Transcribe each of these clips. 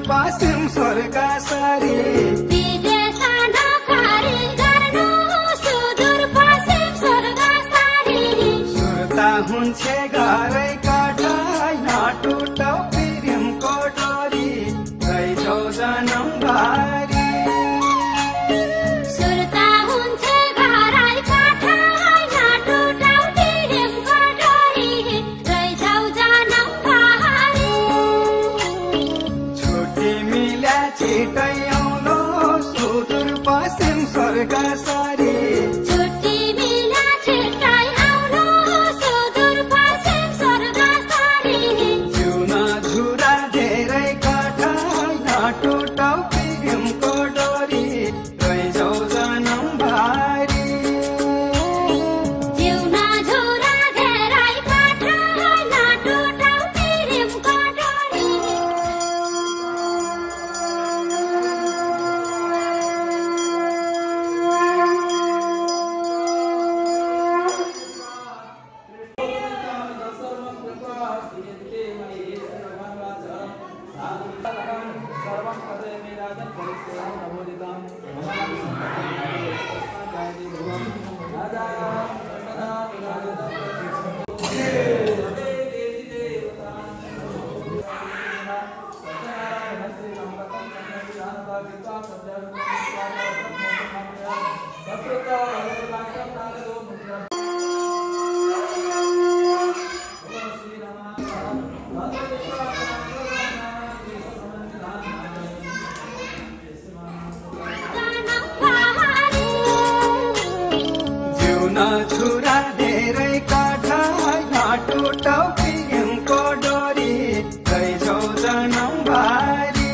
पश्चिम स्वर्ग सारी विदेश नखारी गर्नु सुदूर पश्चिम स्वर्ग सारी सुर्ता हुन्छ घरै कठाइ नटुटौ प्रेमको डोरी रैछौ जनम भारी सुर्ता हुन्छ घरै कठाइ नटुटौ प्रेमको डोरी रैछौ जनम भारी छुट्टी मिल्या छिटै आउनु सुदूर पश्चिम स्वर्ग सारी छुट्टी मिला छिटै आउनु सुदूर पश्चिम स्वर्ग सारी जिउन झुरा धेरै कठाइ नटुटौ प्रेमको डोरी रैछौ जनम भारी जिउन झुरा धेरै कठाइ नटुटौ प्रेमको डोरी जनम भारी जिउन छुरा धेरै कठाइ नटुटौ प्रेमको डोरी रैछौ जनम भारी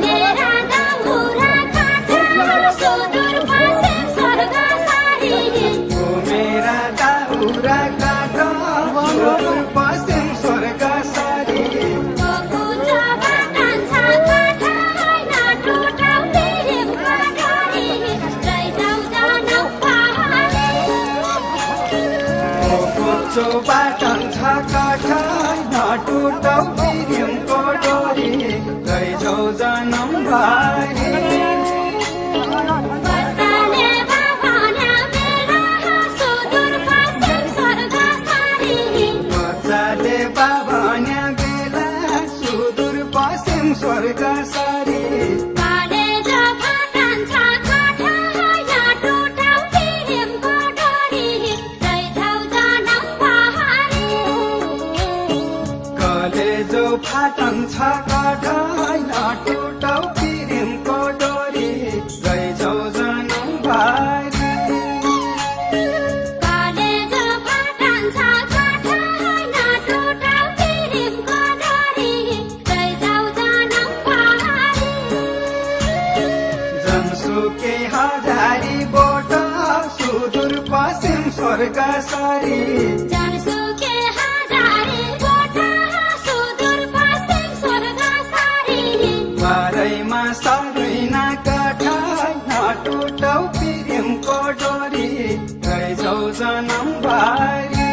मेरा दाउरा काठा सुदूर पश्चिम स्वर्ग सारी ओ मेरा दाउरा काठा सुदूर पश्चिम स्वर्ग सारी बाटन छ कठाइ नटुटौ प्रेमको डोरी रैछौ जनम भारी बच्चाले बाबान्या बेला सुदूर पश्चिम स्वर्ग सारी बच्चाले बाबान्या बेला सुदूर पश्चिम स्वर्ग सारी कलेज बाटन छ कठाइ नटुटौ प्रेमको डोरी रैछौ जनम भारी कलेजो फाटन छ कठाइ नटुटौ प्रेमको डोरी रैछौ जनम भारी कलेज बाटन छ कठाइ नटुटौ प्रेमको डोरी रैछौ जनम भारी जनसुकै हजारी बोट सुदूर पश्चिम स्वर्ग सारी जनसुकै हजारी गोठा सुदूर पश्चिम स्वर्ग सारी बारैमा सरुइन कठाइ नटुटौ प्रेमको डोरी रैछौ जनम भारी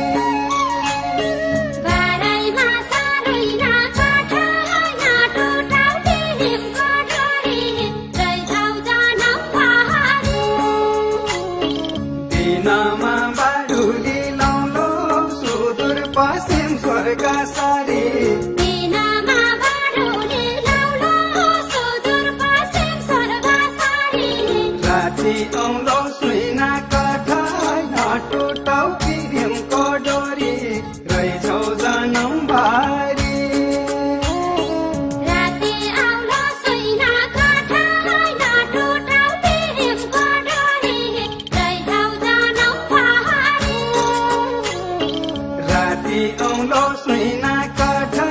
बारैमा सरुइन कठाइ नटुटौ प्रेमको डोरी रैछौ जनम भारी दिनमा बाडुली लाउनु सुदूर पश्चिम स्वर्ग सारी दिनमा बाडुली लाउलो सुदूर पश्चिम स्वर्ग सारी राति आउँदो सुइन कठाइ नटुटौ प्रेमको डोरी रैछौ जनम भारी राति आउलो सुइन कठाइ नटुटौ प्रेमको डोरी रैछौ जनम भारी राति औलो सुइना कठा